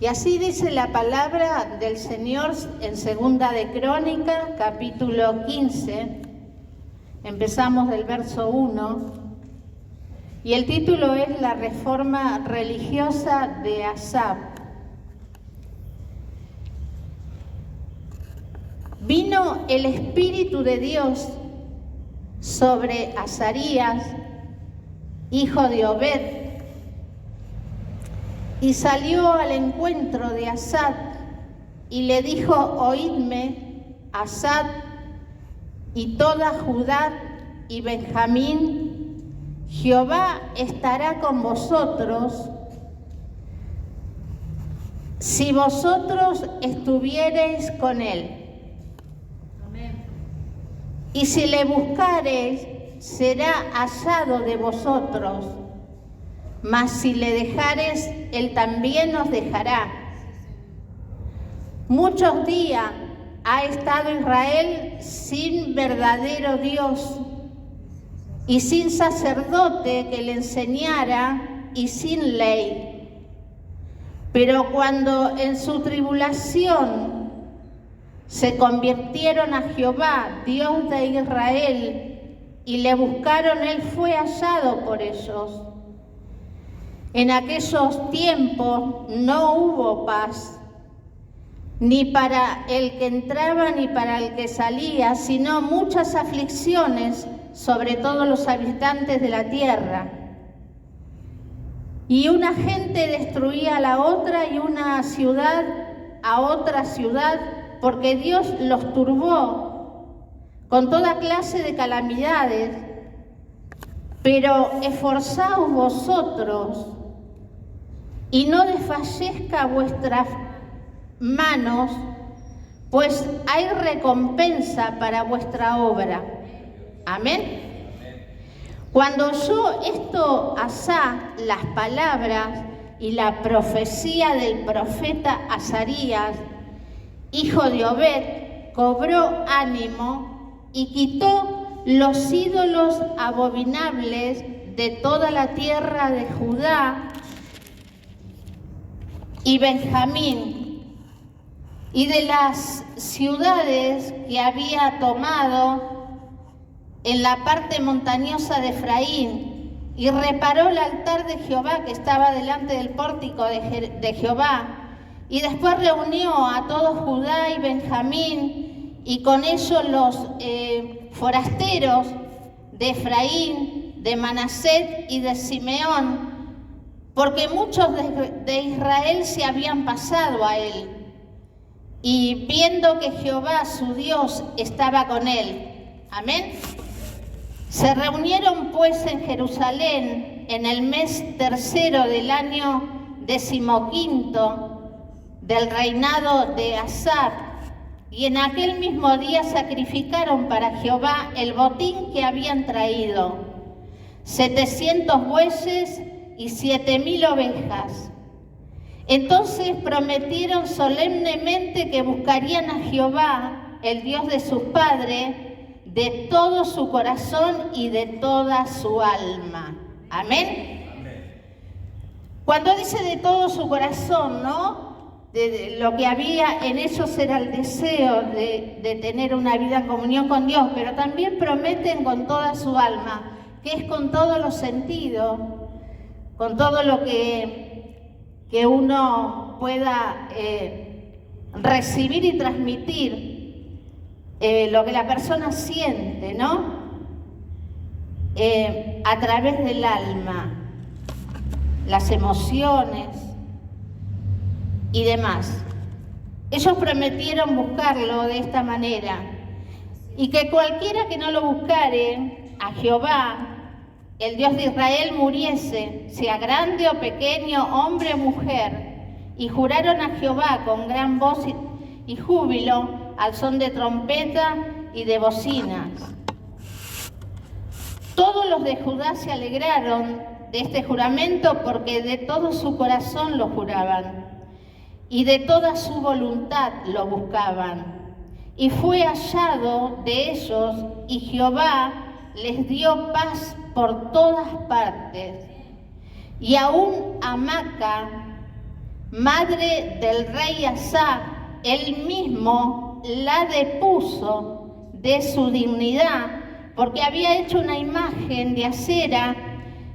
Y así dice la palabra del Señor en Segunda de Crónicas, capítulo 15. Empezamos del verso 1. Y el título es La reforma religiosa de Asaf. Vino el Espíritu de Dios sobre Azarías, hijo de Obed, y salió al encuentro de Asaf y le dijo: oídme, Asaf y toda Judá y Benjamín, Jehová estará con vosotros si vosotros estuviereis con él. Amén. Y si le buscareis, será hallado de vosotros. Mas si le dejares, él también os dejará. Muchos días ha estado Israel sin verdadero Dios y sin sacerdote que le enseñara y sin ley. Pero cuando en su tribulación se convirtieron a Jehová, Dios de Israel, y le buscaron, él fue hallado por ellos. En aquellos tiempos no hubo paz, ni para el que entraba ni para el que salía, sino muchas aflicciones sobre todos los habitantes de la tierra. Y una gente destruía a la otra y una ciudad a otra ciudad, porque Dios los turbó con toda clase de calamidades. Pero esforzaos vosotros y no desfallezca vuestras manos, pues hay recompensa para vuestra obra. Amén. Cuando oyó esto Asaf, las palabras y la profecía del profeta Azarías, hijo de Obed, cobró ánimo y quitó los ídolos abominables de toda la tierra de Judá y Benjamín, y de las ciudades que había tomado en la parte montañosa de Efraín, y reparó el altar de Jehová que estaba delante del pórtico de Jehová, y después reunió a todo Judá y Benjamín, y con ellos los forasteros de Efraín, de Manasés y de Simeón, porque muchos de Israel se habían pasado a él, y viendo que Jehová su Dios estaba con él. Amén. Se reunieron pues en Jerusalén en el mes tercero del año 15º del reinado de Asaf, y en aquel mismo día sacrificaron para Jehová el botín que habían traído, 700 bueyes y 7,000 ovejas. Entonces prometieron solemnemente que buscarían a Jehová, el Dios de sus padres, de todo su corazón y de toda su alma. Amén. Amén. Cuando dice de todo su corazón, ¿no? De lo que había en ellos era el deseo de tener una vida en comunión con Dios, pero también prometen con toda su alma, que es con todos los sentidos, con todo lo que uno pueda recibir y transmitir, lo que la persona siente, ¿no? A través del alma, las emociones y demás. Ellos prometieron buscarlo de esta manera, y que cualquiera que no lo buscare a Jehová, el Dios de Israel, muriese, sea grande o pequeño, hombre o mujer. Y juraron a Jehová con gran voz y júbilo, al son de trompeta y de bocinas. Todos los de Judá se alegraron de este juramento, porque de todo su corazón lo juraban y de toda su voluntad lo buscaban. Y fue hallado de ellos, y Jehová les dio paz por todas partes. Y aún Amaca, madre del rey Asa, él mismo la depuso de su dignidad, porque había hecho una imagen de Asera,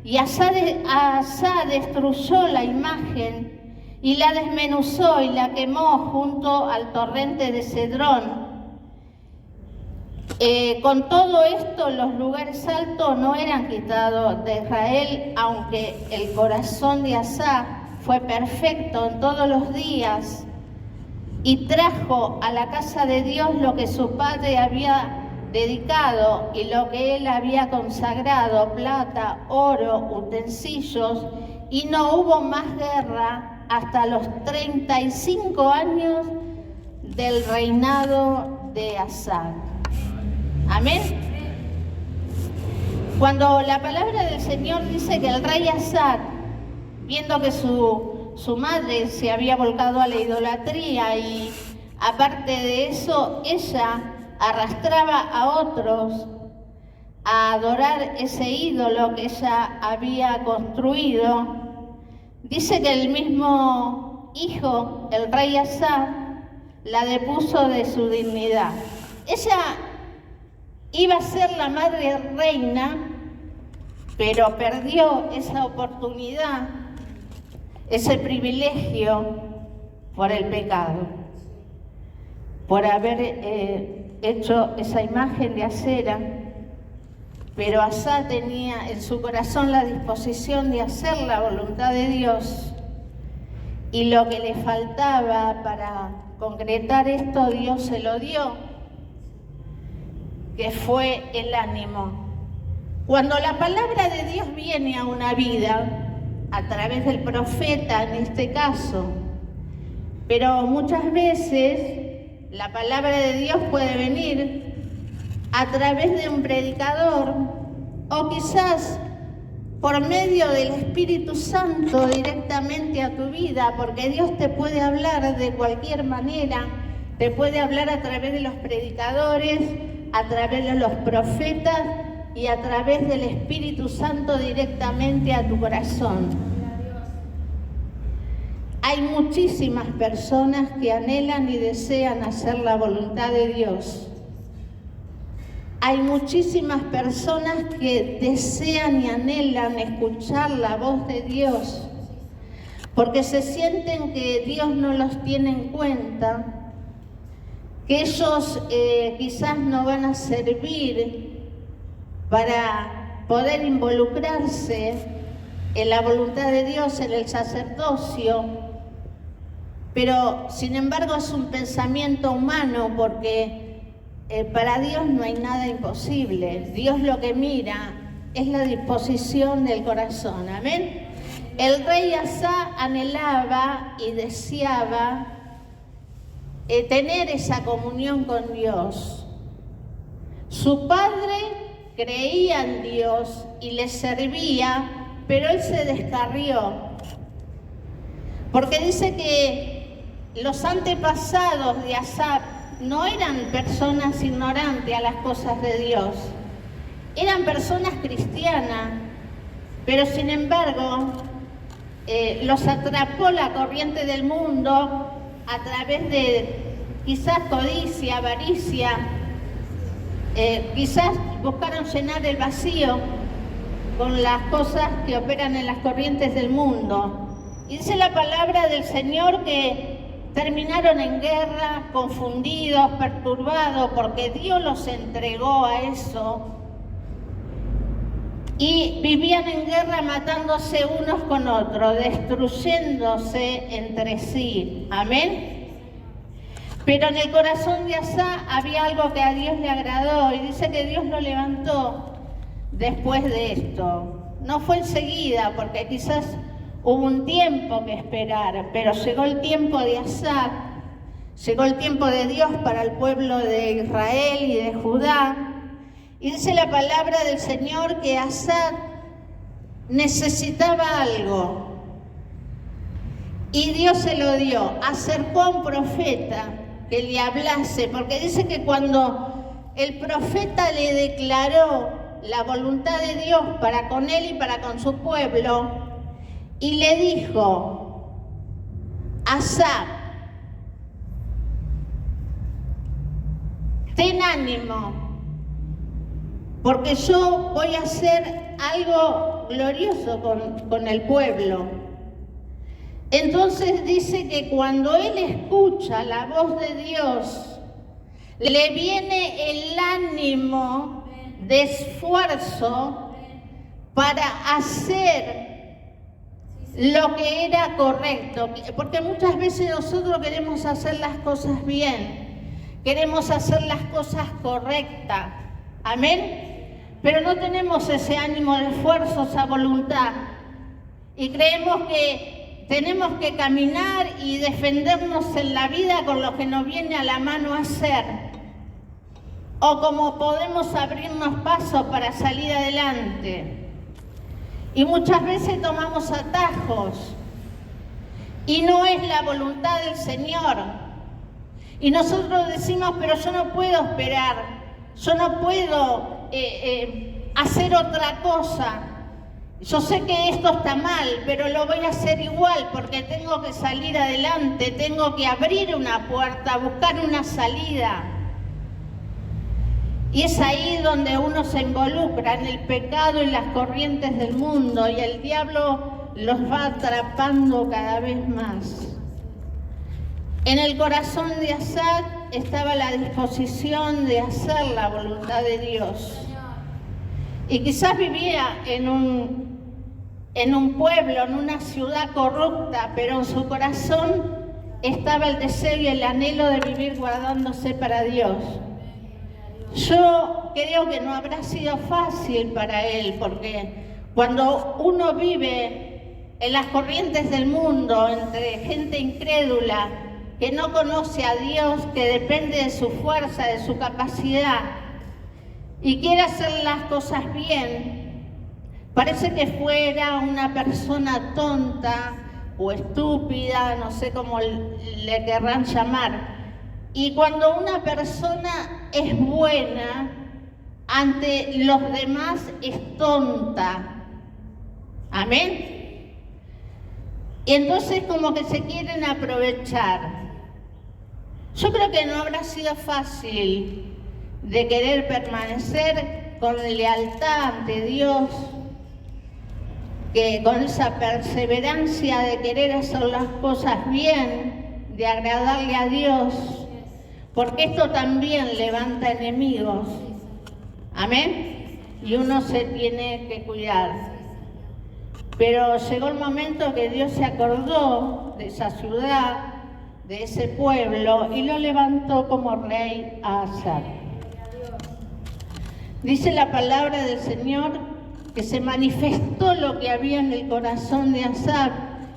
y Asa destruyó la imagen y la desmenuzó y la quemó junto al torrente de Cedrón. Con todo esto, los lugares altos no eran quitados de Israel, aunque el corazón de Asa fue perfecto en todos los días, y trajo a la casa de Dios lo que su padre había dedicado y lo que él había consagrado: plata, oro, utensilios, y no hubo más guerra hasta los 35 años del reinado de Asa. Amén. Cuando la palabra del Señor dice que el rey Asa, viendo que su madre se había volcado a la idolatría, y aparte de eso ella arrastraba a otros a adorar ese ídolo que ella había construido, dice que el mismo hijo, el rey Asa, la depuso de su dignidad. Ella iba a ser la madre reina, pero perdió esa oportunidad, ese privilegio, por el pecado, por haber hecho esa imagen de Asera. Pero Asa tenía en su corazón la disposición de hacer la voluntad de Dios, y lo que le faltaba para concretar esto, Dios se lo dio, que fue el ánimo. Cuando la palabra de Dios viene a una vida, a través del profeta en este caso, pero muchas veces la palabra de Dios puede venir a través de un predicador, o quizás por medio del Espíritu Santo directamente a tu vida, porque Dios te puede hablar de cualquier manera, te puede hablar a través de los predicadores, a través de los profetas y a través del Espíritu Santo directamente a tu corazón. Hay muchísimas personas que anhelan y desean hacer la voluntad de Dios. Hay muchísimas personas que desean y anhelan escuchar la voz de Dios, porque se sienten que Dios no los tiene en cuenta, que ellos quizás no van a servir para poder involucrarse en la voluntad de Dios, en el sacerdocio, pero sin embargo es un pensamiento humano, porque para Dios no hay nada imposible. Dios lo que mira es la disposición del corazón. Amén. El rey Asa anhelaba y deseaba tener esa comunión con Dios. Su padre creía en Dios y le servía, pero él se descarrió, porque dice que los antepasados de Asa no eran personas ignorantes a las cosas de Dios, eran personas cristianas, pero sin embargo los atrapó la corriente del mundo a través de quizás codicia, avaricia, quizás buscaron llenar el vacío con las cosas que operan en las corrientes del mundo. Y dice la palabra del Señor que terminaron en guerra, confundidos, perturbados, porque Dios los entregó a eso. Y vivían en guerra, matándose unos con otros, destruyéndose entre sí. Amén. Pero en el corazón de Asa había algo que a Dios le agradó, y dice que Dios lo levantó después de esto. No fue enseguida, porque quizás hubo un tiempo que esperar, pero llegó el tiempo de Asa, llegó el tiempo de Dios para el pueblo de Israel y de Judá. Y dice la palabra del Señor que Asa necesitaba algo, y Dios se lo dio. Acercó a un profeta que le hablase, porque dice que cuando el profeta le declaró la voluntad de Dios para con él y para con su pueblo, y le dijo: Asaf, ten ánimo, porque yo voy a hacer algo glorioso con el pueblo. Entonces dice que cuando él escucha la voz de Dios, le viene el ánimo de esfuerzo para hacer lo que era correcto, porque muchas veces nosotros queremos hacer las cosas bien, queremos hacer las cosas correctas, amén, pero no tenemos ese ánimo de esfuerzo, esa voluntad, y creemos que tenemos que caminar y defendernos en la vida con lo que nos viene a la mano hacer, o como podemos abrirnos paso para salir adelante. Y muchas veces tomamos atajos y no es la voluntad del Señor. Y nosotros decimos, pero yo no puedo esperar, yo no puedo hacer otra cosa. Yo sé que esto está mal, pero lo voy a hacer igual porque tengo que salir adelante, tengo que abrir una puerta, buscar una salida. Y es ahí donde uno se involucra en el pecado y las corrientes del mundo, y el diablo los va atrapando cada vez más. En el corazón de Asaf estaba la disposición de hacer la voluntad de Dios. Y quizás vivía en un pueblo, en una ciudad corrupta, pero en su corazón estaba el deseo y el anhelo de vivir guardándose para Dios. Yo creo que no habrá sido fácil para él, porque cuando uno vive en las corrientes del mundo, entre gente incrédula, que no conoce a Dios, que depende de su fuerza, de su capacidad, y quiere hacer las cosas bien, parece que fuera una persona tonta o estúpida, no sé cómo le querrán llamar. Y cuando una persona es buena, ante los demás es tonta. Amén. Y entonces como que se quieren aprovechar. Yo creo que no habrá sido fácil de querer permanecer con lealtad ante Dios, que con esa perseverancia de querer hacer las cosas bien, de agradarle a Dios, porque esto también levanta enemigos, amén, y uno se tiene que cuidar. Pero llegó el momento que Dios se acordó de esa ciudad, de ese pueblo, y lo levantó como rey a Asaf. Dice la palabra del Señor que se manifestó lo que había en el corazón de Asaf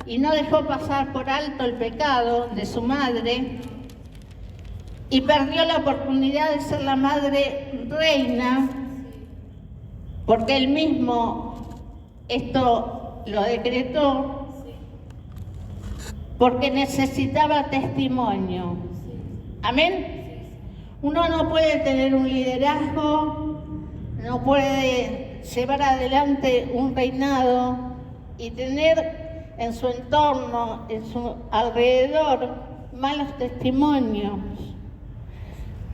y no dejó pasar por alto el pecado de su madre, y perdió la oportunidad de ser la madre reina, porque él mismo esto lo decretó, porque necesitaba testimonio. Amén. Uno no puede tener un liderazgo, no puede llevar adelante un reinado y tener en su entorno, en su alrededor, malos testimonios.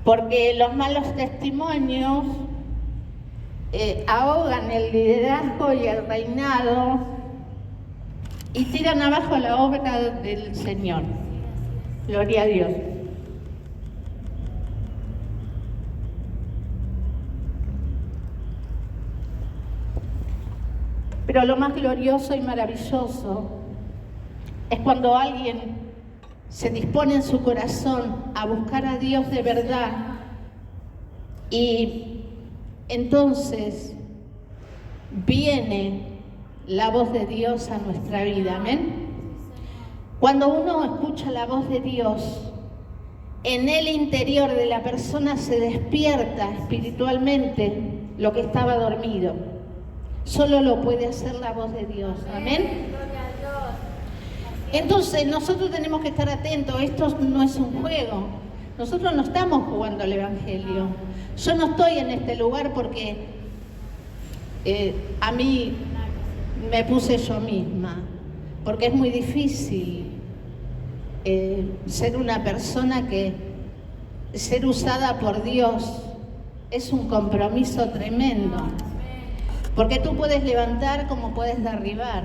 Porque los malos testimonios ahogan el liderazgo y el reinado y tiran abajo la obra del Señor. Gloria a Dios. Pero lo más glorioso y maravilloso es cuando alguien se dispone en su corazón a buscar a Dios de verdad, y entonces viene la voz de Dios a nuestra vida. Amén. Cuando uno escucha la voz de Dios, en el interior de la persona se despierta espiritualmente lo que estaba dormido. Solo lo puede hacer la voz de Dios. Amén. Entonces nosotros tenemos que estar atentos. Esto no es un juego. Nosotros no estamos jugando al Evangelio. Yo no estoy en este lugar porque a mí me puse yo misma, porque es muy difícil. ser una persona que ser usada por Dios es un compromiso tremendo, porque tú puedes levantar como puedes derribar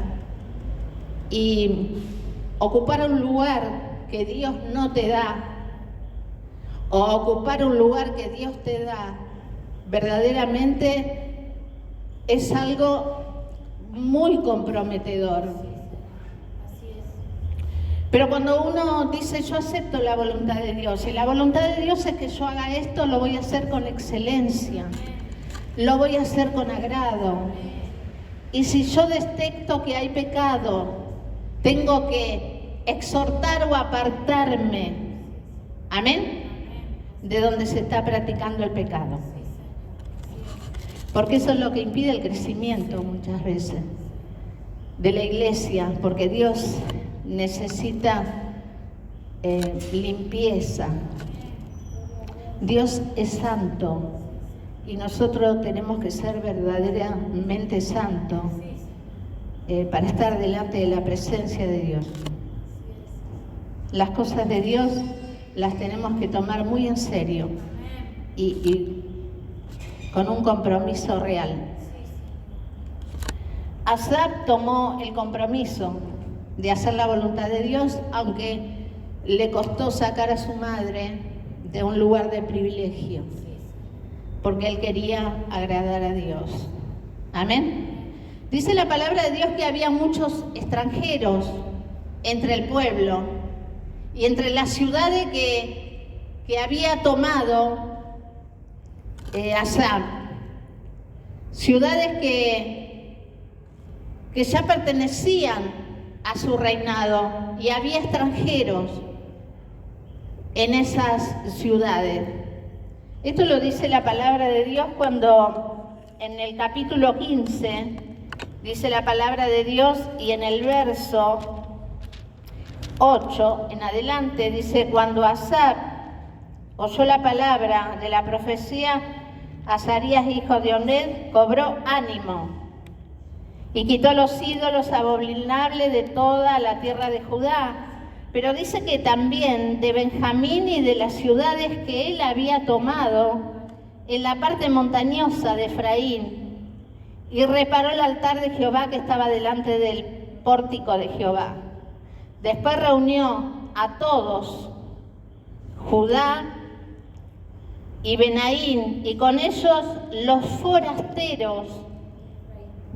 y ocupar un lugar que Dios no te da o ocupar un lugar que Dios te da verdaderamente es algo muy comprometedor. Pero cuando uno dice yo acepto la voluntad de Dios, y la voluntad de Dios es que yo haga esto, lo voy a hacer con excelencia, lo voy a hacer con agrado. Y si yo detecto que hay pecado, tengo que exhortar o apartarme, amén, de donde se está practicando el pecado. Porque eso es lo que impide el crecimiento muchas veces de la iglesia, porque Dios necesita limpieza. Dios es santo y nosotros tenemos que ser verdaderamente santos para estar delante de la presencia de Dios. Las cosas de Dios las tenemos que tomar muy en serio y con un compromiso real. Asaf tomó el compromiso de hacer la voluntad de Dios, aunque le costó sacar a su madre de un lugar de privilegio, porque él quería agradar a Dios. Amén. Dice la palabra de Dios que había muchos extranjeros entre el pueblo y entre las ciudades que había tomado Asaf, ciudades que ya pertenecían a su reinado, y había extranjeros en esas ciudades. Esto lo dice la palabra de Dios cuando en el capítulo 15 dice la palabra de Dios, y en el verso 8 en adelante dice: cuando Asaf oyó la palabra de la profecía, Azarías, hijo de Oned, cobró ánimo y quitó los ídolos abominables de toda la tierra de Judá. Pero dice que también de Benjamín y de las ciudades que él había tomado en la parte montañosa de Efraín, y reparó el altar de Jehová que estaba delante del pórtico de Jehová. Después reunió a todos Judá y Benaín, y con ellos los forasteros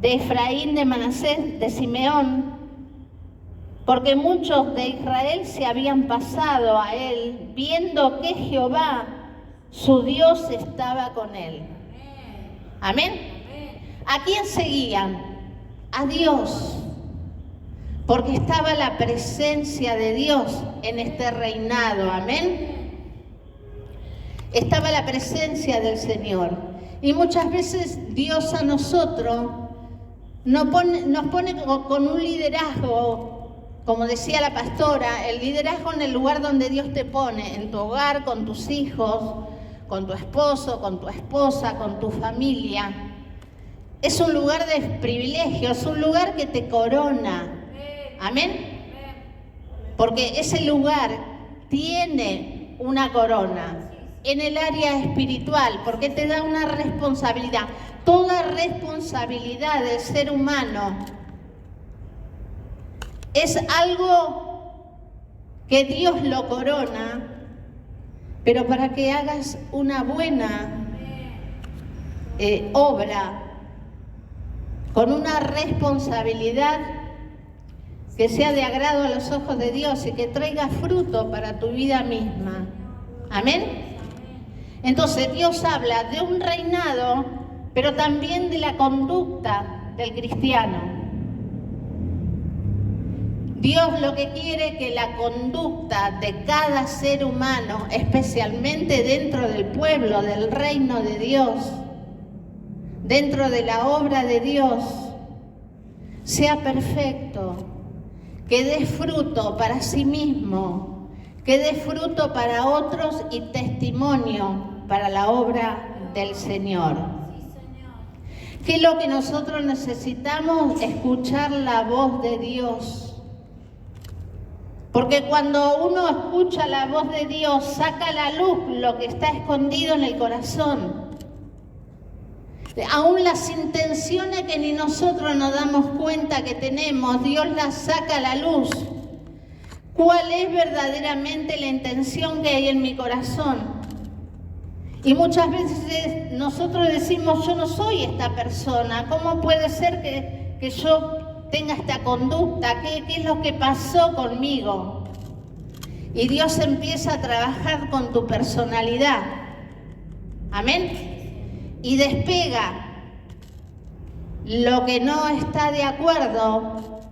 de Efraín, de Manasés, de Simeón, porque muchos de Israel se habían pasado a él, viendo que Jehová, su Dios, estaba con él. Amén. ¿A quién seguían? A Dios, porque estaba la presencia de Dios en este reinado. Amén. Estaba la presencia del Señor. Y muchas veces Dios a nosotros nos pone con un liderazgo, como decía la pastora, el liderazgo en el lugar donde Dios te pone, en tu hogar, con tus hijos, con tu esposo, con tu esposa, con tu familia. Es un lugar de privilegio, es un lugar que te corona. Amén. Porque ese lugar tiene una corona en el área espiritual, porque te da una responsabilidad. Toda responsabilidad del ser humano es algo que Dios lo corona, pero para que hagas una buena obra, con una responsabilidad que sea de agrado a los ojos de Dios y que traiga fruto para tu vida misma. Amén. Entonces Dios habla de un reinado, pero también de la conducta del cristiano. Dios lo que quiere es que la conducta de cada ser humano, especialmente dentro del pueblo, del reino de Dios, dentro de la obra de Dios, sea perfecto, que dé fruto para sí mismo, que dé fruto para otros y testimonio para la obra del Señor. ¿Qué es lo que nosotros necesitamos? Escuchar la voz de Dios. Porque cuando uno escucha la voz de Dios, saca a la luz lo que está escondido en el corazón. Aún las intenciones que ni nosotros nos damos cuenta que tenemos, Dios las saca a la luz. ¿Cuál es verdaderamente la intención que hay en mi corazón? Y muchas veces nosotros decimos, yo no soy esta persona. ¿Cómo puede ser que yo tenga esta conducta? ¿Qué es lo que pasó conmigo? Y Dios empieza a trabajar con tu personalidad. Amén. Y despega lo que no está de acuerdo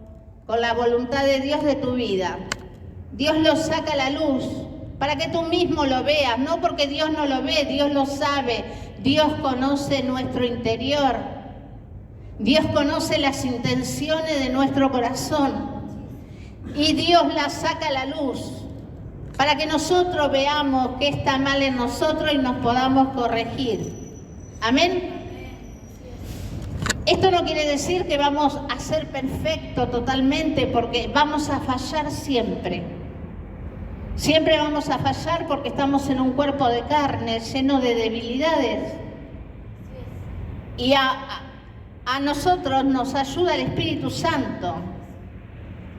con la voluntad de Dios de tu vida. Dios lo saca a la luz para que tú mismo lo veas, no porque Dios no lo ve, Dios lo sabe. Dios conoce nuestro interior. Dios conoce las intenciones de nuestro corazón. Y Dios las saca a la luz para que nosotros veamos qué está mal en nosotros y nos podamos corregir. Amén. Esto no quiere decir que vamos a ser perfectos totalmente, porque vamos a fallar siempre. Siempre vamos a fallar porque estamos en un cuerpo de carne lleno de debilidades. Y a nosotros nos ayuda el Espíritu Santo.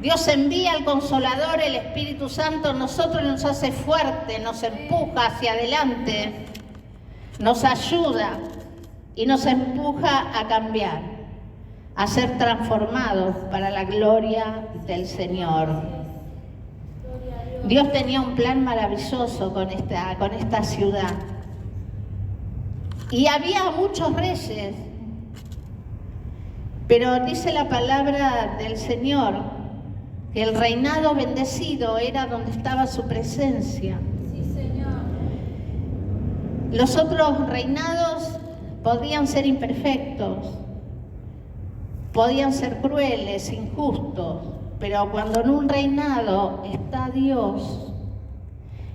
Dios envía al Consolador, el Espíritu Santo, nosotros nos hace fuerte, nos empuja hacia adelante, nos ayuda y nos empuja a cambiar, a ser transformados para la gloria del Señor. Dios tenía un plan maravilloso con esta ciudad. Y había muchos reyes, pero dice la palabra del Señor que el reinado bendecido era donde estaba su presencia. Sí, Señor. Los otros reinados podían ser imperfectos, podían ser crueles, injustos, pero cuando en un reinado está Dios,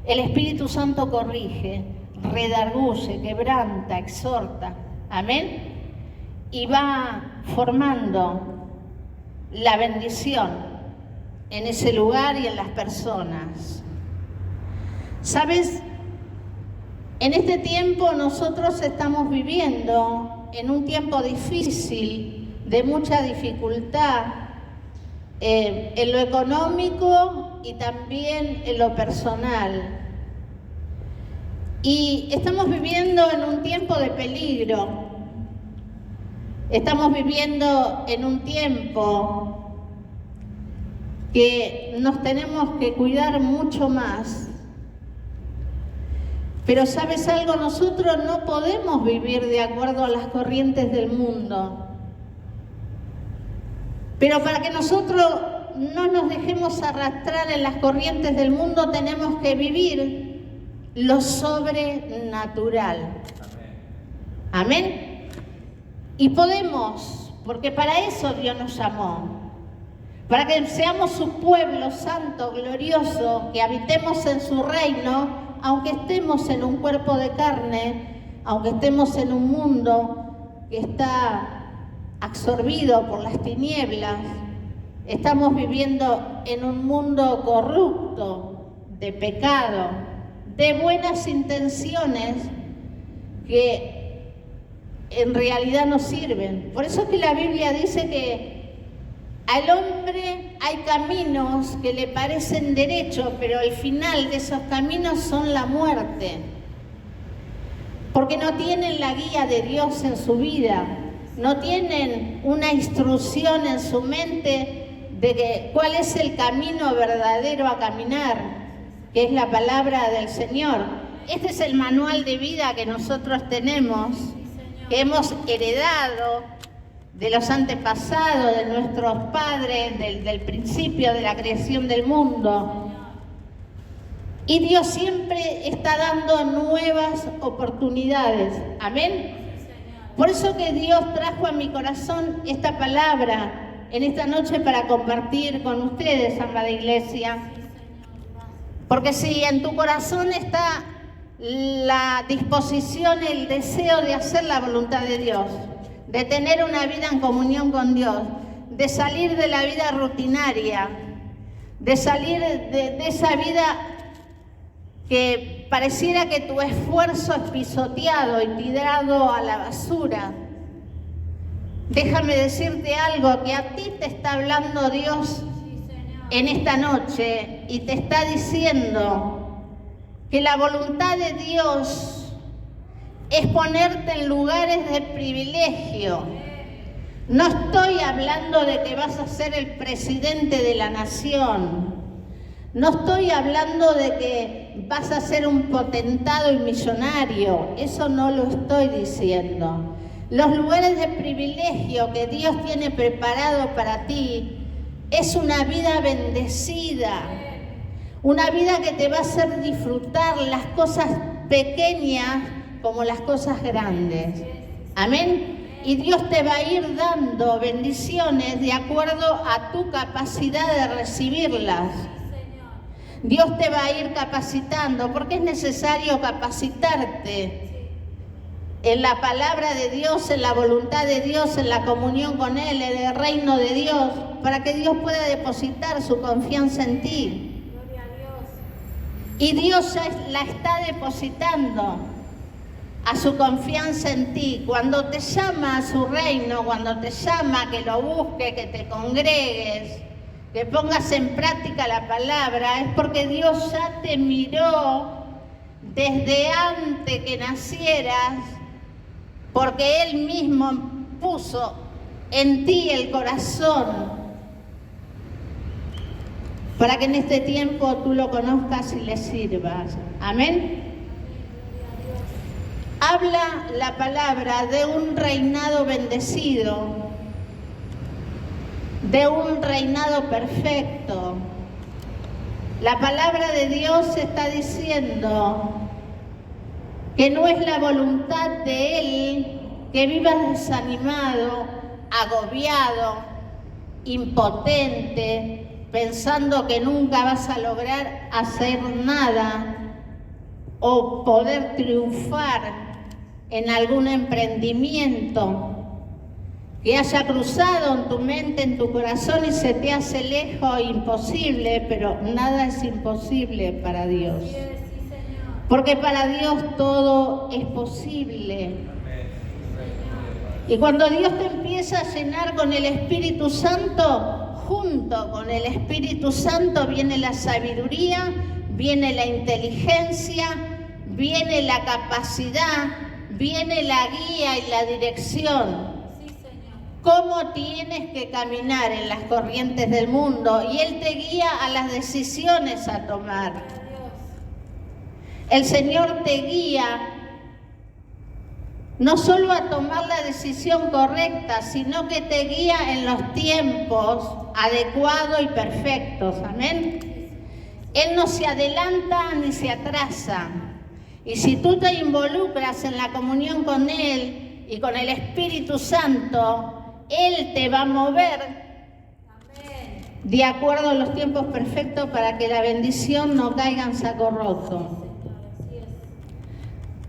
el Espíritu Santo corrige, redarguye, quebranta, exhorta, amén, y va formando la bendición en ese lugar y en las personas. ¿Sabes? En este tiempo nosotros estamos viviendo en un tiempo difícil, de mucha dificultad, en lo económico y también en lo personal. Y estamos viviendo en un tiempo de peligro. Estamos viviendo en un tiempo que nos tenemos que cuidar mucho más. Pero ¿sabes algo? Nosotros no podemos vivir de acuerdo a las corrientes del mundo. Pero para que nosotros no nos dejemos arrastrar en las corrientes del mundo, tenemos que vivir lo sobrenatural. Amén. Y podemos, porque para eso Dios nos llamó. Para que seamos su pueblo santo, glorioso, que habitemos en su reino, aunque estemos en un cuerpo de carne, aunque estemos en un mundo que está absorbido por las tinieblas, estamos viviendo en un mundo corrupto, de pecado, de buenas intenciones que en realidad no sirven. Por eso es que la Biblia dice que al hombre hay caminos que le parecen derechos, pero el final de esos caminos son la muerte. Porque no tienen la guía de Dios en su vida, no tienen una instrucción en su mente de cuál es el camino verdadero a caminar, que es la palabra del Señor. Este es el manual de vida que nosotros tenemos, que hemos heredado de los antepasados, de nuestros padres, del principio de la creación del mundo. Y Dios siempre está dando nuevas oportunidades. Amén. Por eso que Dios trajo a mi corazón esta palabra en esta noche para compartir con ustedes, amada iglesia. Porque si en tu corazón está la disposición, el deseo de hacer la voluntad de Dios, de tener una vida en comunión con Dios, de salir de la vida rutinaria, de salir de esa vida que pareciera que tu esfuerzo es pisoteado y tirado a la basura. Déjame decirte algo, que a ti te está hablando Dios en esta noche y te está diciendo que la voluntad de Dios es ponerte en lugares de privilegio. No estoy hablando de que vas a ser el presidente de la nación. No estoy hablando de que vas a ser un potentado y millonario. Eso no lo estoy diciendo. Los lugares de privilegio que Dios tiene preparado para ti es una vida bendecida. Una vida que te va a hacer disfrutar las cosas pequeñas como las cosas grandes. Amén. Y Dios te va a ir dando bendiciones de acuerdo a tu capacidad de recibirlas. Dios te va a ir capacitando, porque es necesario capacitarte en la palabra de Dios, en la voluntad de Dios, en la comunión con Él, en el reino de Dios, para que Dios pueda depositar su confianza en ti. Gloria a Dios. Y Dios ya la está depositando a su confianza en ti. Cuando te llama a su reino, cuando te llama a que lo busques, que te congregues, que pongas en práctica la palabra, es porque Dios ya te miró desde antes que nacieras, porque Él mismo puso en ti el corazón para que en este tiempo tú lo conozcas y le sirvas. Amén. Habla la palabra de un reinado bendecido, de un reinado perfecto. La palabra de Dios está diciendo que no es la voluntad de Él que vivas desanimado, agobiado, impotente, pensando que nunca vas a lograr hacer nada o poder triunfar en algún emprendimiento que haya cruzado en tu mente, en tu corazón y se te hace lejos, imposible, pero nada es imposible para Dios. Porque para Dios todo es posible. Y cuando Dios te empieza a llenar con el Espíritu Santo, junto con el Espíritu Santo viene la sabiduría, viene la inteligencia, viene la capacidad, viene la guía y la dirección. Cómo tienes que caminar en las corrientes del mundo, y Él te guía a las decisiones a tomar. El Señor te guía no solo a tomar la decisión correcta, sino que te guía en los tiempos adecuados y perfectos. Amén. Él no se adelanta ni se atrasa. Y si tú te involucras en la comunión con Él y con el Espíritu Santo, Él te va a mover de acuerdo a los tiempos perfectos para que la bendición no caiga en saco roto.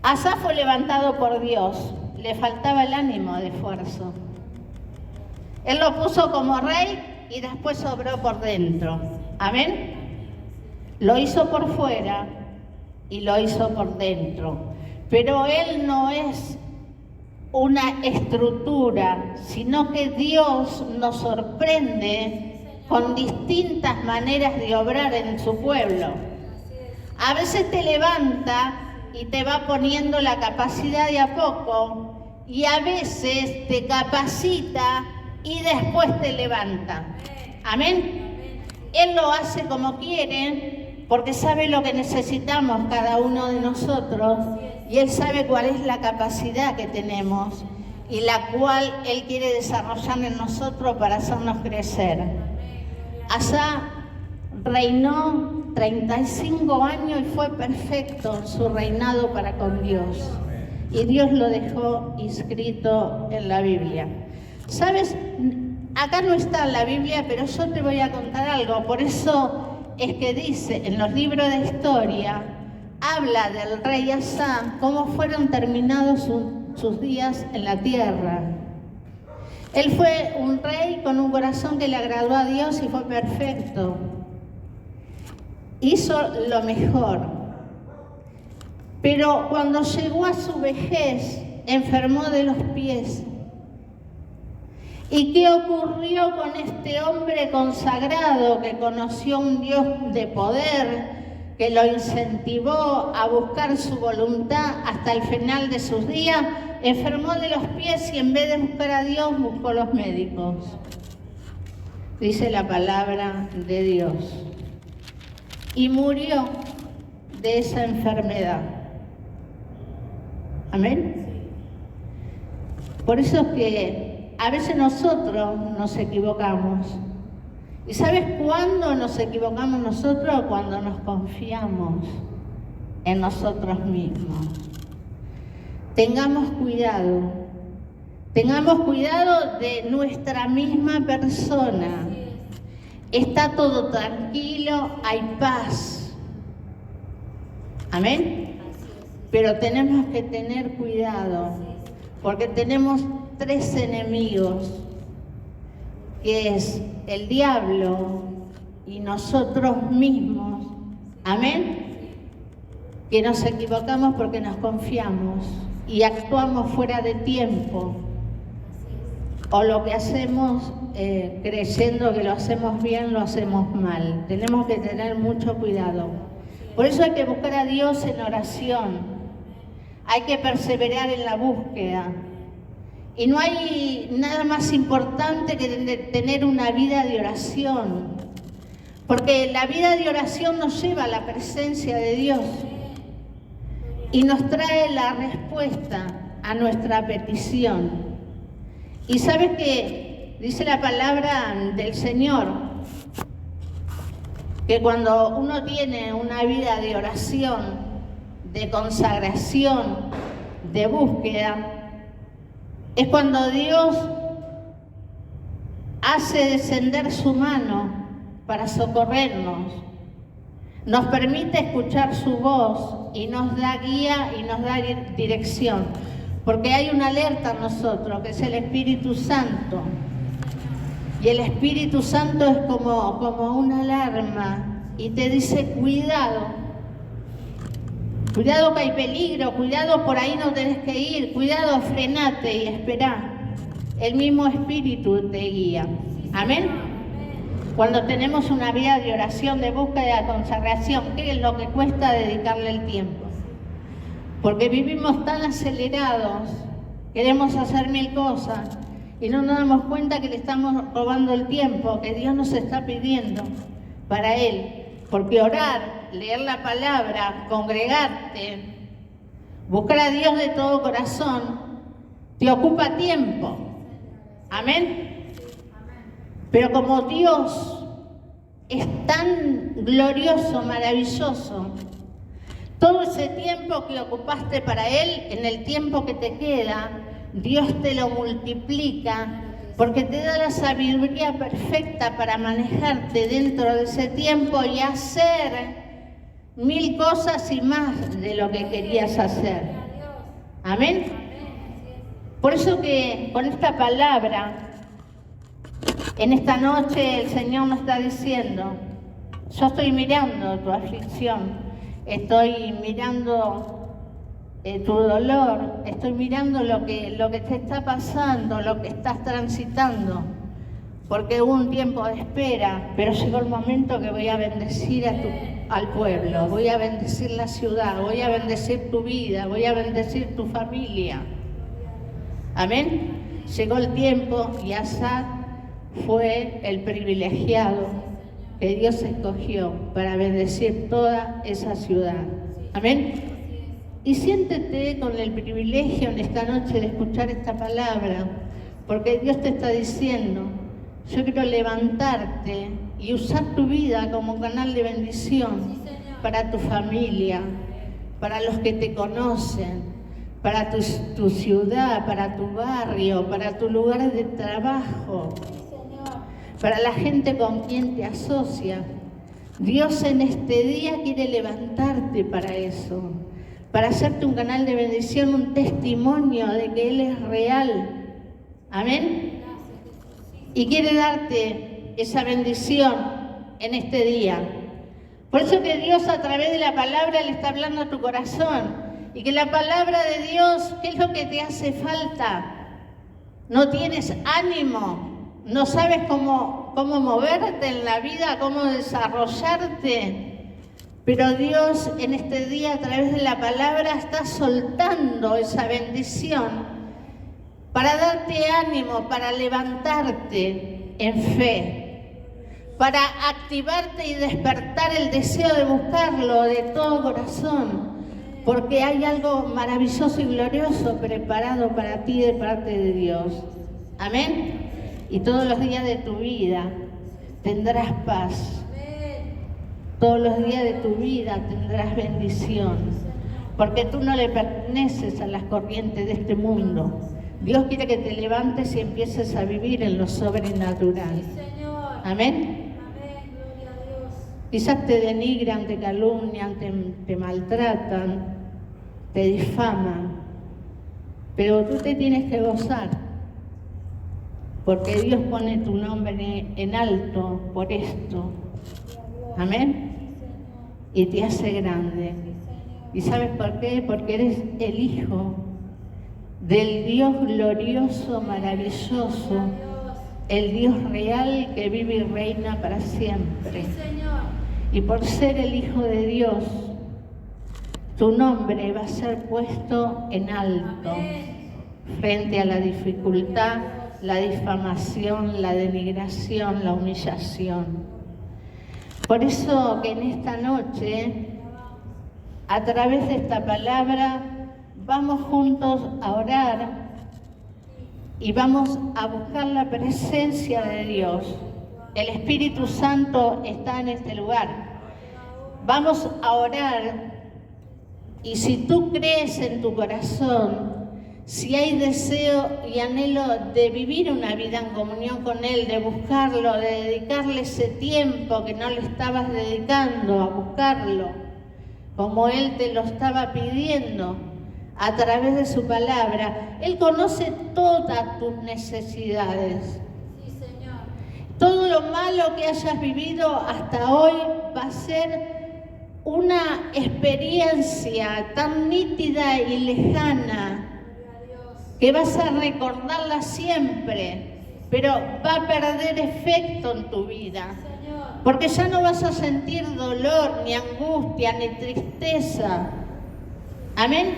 Asaf fue levantado por Dios, le faltaba el ánimo de esfuerzo. Él lo puso como rey y después obró por dentro. Amén. Lo hizo por fuera y lo hizo por dentro. Pero él no es una estructura, sino que Dios nos sorprende con distintas maneras de obrar en su pueblo. A veces te levanta y te va poniendo la capacidad de a poco, y a veces te capacita y después te levanta. Amén. Él lo hace como quiere, porque sabe lo que necesitamos cada uno de nosotros, y Él sabe cuál es la capacidad que tenemos y la cual Él quiere desarrollar en nosotros para hacernos crecer. Asa reinó 35 años y fue perfecto en su reinado para con Dios. Y Dios lo dejó inscrito en la Biblia. ¿Sabes? Acá no está en la Biblia, pero yo te voy a contar algo. Por eso es que dice en los libros de historia, habla del rey Asa, cómo fueron terminados sus días en la tierra. Él fue un rey con un corazón que le agradó a Dios y fue perfecto. hizo lo mejor. Pero cuando llegó a su vejez, enfermó de los pies. ¿Y qué ocurrió con este hombre consagrado que conoció un Dios de poder, que lo incentivó a buscar su voluntad hasta el final de sus días? Enfermó de los pies y en vez de buscar a Dios, buscó los médicos. Dice la palabra de Dios. Y murió de esa enfermedad. Amén. Por eso es que a veces nosotros nos equivocamos. ¿Y sabes cuándo nos equivocamos nosotros? Cuando nos confiamos en nosotros mismos. Tengamos cuidado de nuestra misma persona. Está todo tranquilo, hay paz. Amén. Pero tenemos que tener cuidado, porque tenemos 3 enemigos, que es el diablo y nosotros mismos. Amén. Que nos equivocamos porque nos confiamos y actuamos fuera de tiempo. O lo que hacemos creyendo que lo hacemos bien, lo hacemos mal. Tenemos que tener mucho cuidado. Por eso hay que buscar a Dios en oración. Hay que perseverar en la búsqueda. Y no hay nada más importante que tener una vida de oración. Porque la vida de oración nos lleva a la presencia de Dios. Y nos trae la respuesta a nuestra petición. Y sabes que dice la palabra del Señor, que cuando uno tiene una vida de oración, de consagración, de búsqueda, es cuando Dios hace descender su mano para socorrernos, nos permite escuchar su voz y nos da guía y nos da dirección. Porque hay una alerta en nosotros, que es el Espíritu Santo. Y el Espíritu Santo es como una alarma y te dice, cuidado. Cuidado que hay peligro, cuidado por ahí no tenés que ir, cuidado, frenate y esperá. El mismo Espíritu te guía. Amén. Cuando tenemos una vida de oración, de búsqueda, de consagración, ¿qué es lo que cuesta dedicarle el tiempo? Porque vivimos tan acelerados, queremos hacer 1000 cosas y no nos damos cuenta que le estamos robando el tiempo que Dios nos está pidiendo para Él. Porque orar, leer la palabra, congregarte, buscar a Dios de todo corazón, te ocupa tiempo. Amén. Pero como Dios es tan glorioso, maravilloso, todo ese tiempo que ocupaste para Él, en el tiempo que te queda, Dios te lo multiplica, porque te da la sabiduría perfecta para manejarte dentro de ese tiempo y hacer 1000 cosas y más de lo que querías hacer. Amén. Por eso que con esta palabra, en esta noche el Señor nos está diciendo, yo estoy mirando tu aflicción. Estoy mirando tu dolor, estoy mirando lo que te está pasando, lo que estás transitando, porque hubo un tiempo de espera, pero llegó el momento que voy a bendecir al pueblo, voy a bendecir la ciudad, voy a bendecir tu vida, voy a bendecir tu familia. Amén. Llegó el tiempo y Asaf fue el privilegiado que Dios escogió para bendecir toda esa ciudad. Amén. Y siéntete con el privilegio en esta noche de escuchar esta palabra, porque Dios te está diciendo, yo quiero levantarte y usar tu vida como canal de bendición para tu familia, para los que te conocen, para tu ciudad, para tu barrio, para tu lugar de trabajo, para la gente con quien te asocia. Dios en este día quiere levantarte para eso, para hacerte un canal de bendición, un testimonio de que Él es real. Amén. Y quiere darte esa bendición en este día, Por eso que Dios a través de la palabra le está hablando a tu corazón. Y que la palabra de Dios, ¿qué es lo que te hace falta? No tienes ánimo, no sabes cómo moverte en la vida, cómo desarrollarte. Pero Dios en este día a través de la palabra está soltando esa bendición para darte ánimo, para levantarte en fe, para activarte y despertar el deseo de buscarlo de todo corazón. Porque hay algo maravilloso y glorioso preparado para ti de parte de Dios. Amén. Y todos los días de tu vida tendrás paz. Todos los días de tu vida tendrás bendición. Porque tú no le perteneces a las corrientes de este mundo. Dios quiere que te levantes y empieces a vivir en lo sobrenatural. Amén. Quizás te denigran, te calumnian, te maltratan, te difaman, pero tú te tienes que gozar, porque Dios pone tu nombre en alto por esto. Amén. Y te hace grande. ¿Y sabes por qué? Porque eres el hijo del Dios glorioso, maravilloso, el Dios real que vive y reina para siempre. Y por ser el Hijo de Dios, tu nombre va a ser puesto en alto frente a la dificultad, la difamación, la denigración, la humillación. Por eso que en esta noche, a través de esta palabra, vamos juntos a orar y vamos a buscar la presencia de Dios. El Espíritu Santo está en este lugar. Vamos a orar y si tú crees en tu corazón, si hay deseo y anhelo de vivir una vida en comunión con Él, de buscarlo, de dedicarle ese tiempo que no le estabas dedicando a buscarlo, como Él te lo estaba pidiendo a través de su palabra, Él conoce todas tus necesidades. Todo lo malo que hayas vivido hasta hoy va a ser una experiencia tan nítida y lejana que vas a recordarla siempre, pero va a perder efecto en tu vida. Porque ya no vas a sentir dolor, ni angustia, ni tristeza. Amén.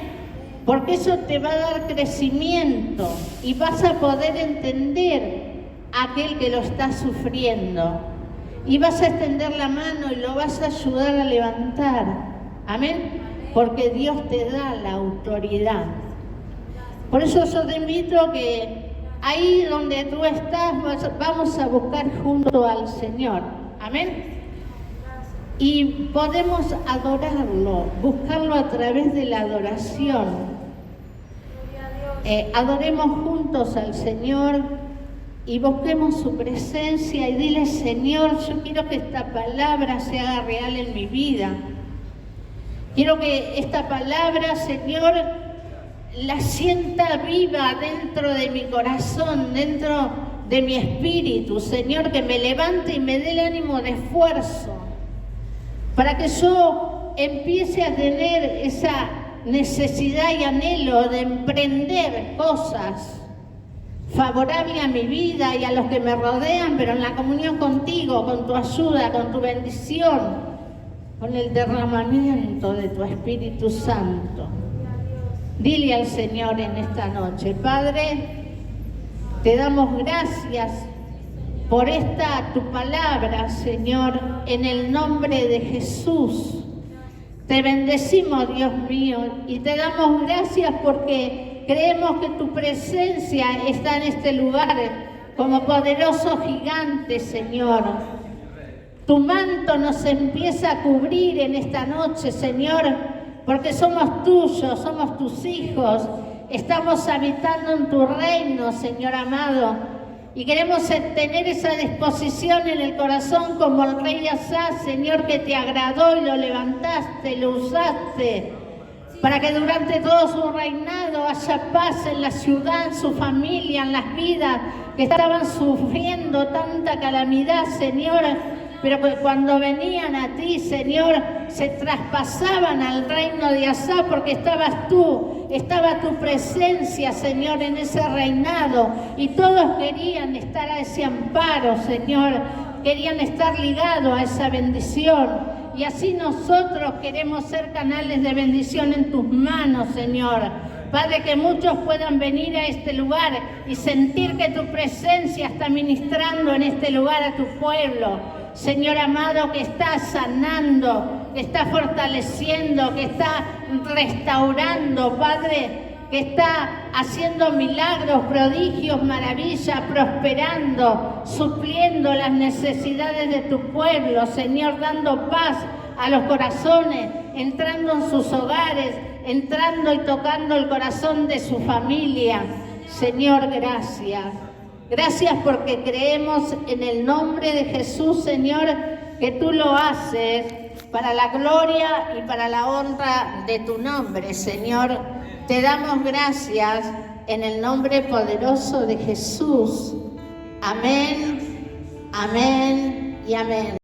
Porque eso te va a dar crecimiento y vas a poder entender a aquel que lo está sufriendo. Y vas a extender la mano y lo vas a ayudar a levantar. Amén. Porque Dios te da la autoridad. Por eso yo te invito a que ahí donde tú estás vamos a buscar junto al Señor. Amén. Y podemos adorarlo, buscarlo a través de la adoración. Adoremos juntos al Señor y busquemos su presencia y dile: Señor, yo quiero que esta palabra se haga real en mi vida. Quiero que esta palabra, Señor, la sienta viva dentro de mi corazón, dentro de mi espíritu. Señor, que me levante y me dé el ánimo de esfuerzo para que yo empiece a tener esa necesidad y anhelo de emprender cosas favorables a mi vida y a los que me rodean, pero en la comunión contigo, con tu ayuda, con tu bendición, con el derramamiento de tu Espíritu Santo. Dile al Señor en esta noche: Padre, te damos gracias por esta tu palabra, Señor, en el nombre de Jesús. Te bendecimos, Dios mío, y te damos gracias porque creemos que tu presencia está en este lugar como poderoso gigante, Señor. Tu manto nos empieza a cubrir en esta noche, Señor, porque somos tuyos, somos tus hijos. Estamos habitando en tu reino, Señor amado. Y queremos tener esa disposición en el corazón como el rey Asa, Señor, que te agradó y lo levantaste, lo usaste, para que durante todo su reinado haya paz en la ciudad, en su familia, en las vidas que estaban sufriendo tanta calamidad, Señor. pero que cuando venían a ti, Señor, se traspasaban al reino de Asaf porque estabas tú, estaba tu presencia, Señor, en ese reinado, y todos querían estar a ese amparo, Señor, querían estar ligados a esa bendición. Y así nosotros queremos ser canales de bendición en tus manos, Señor. Padre, que muchos puedan venir a este lugar y sentir que tu presencia está ministrando en este lugar a tu pueblo. Señor amado, que está sanando, que está fortaleciendo, que está restaurando, Padre, que está haciendo milagros, prodigios, maravillas, prosperando, supliendo las necesidades de tu pueblo, Señor, dando paz a los corazones, entrando en sus hogares, entrando y tocando el corazón de su familia. Señor, gracias. Gracias porque creemos en el nombre de Jesús, Señor, que tú lo haces para la gloria y para la honra de tu nombre, Señor. Te damos gracias en el nombre poderoso de Jesús. Amén, amén y amén.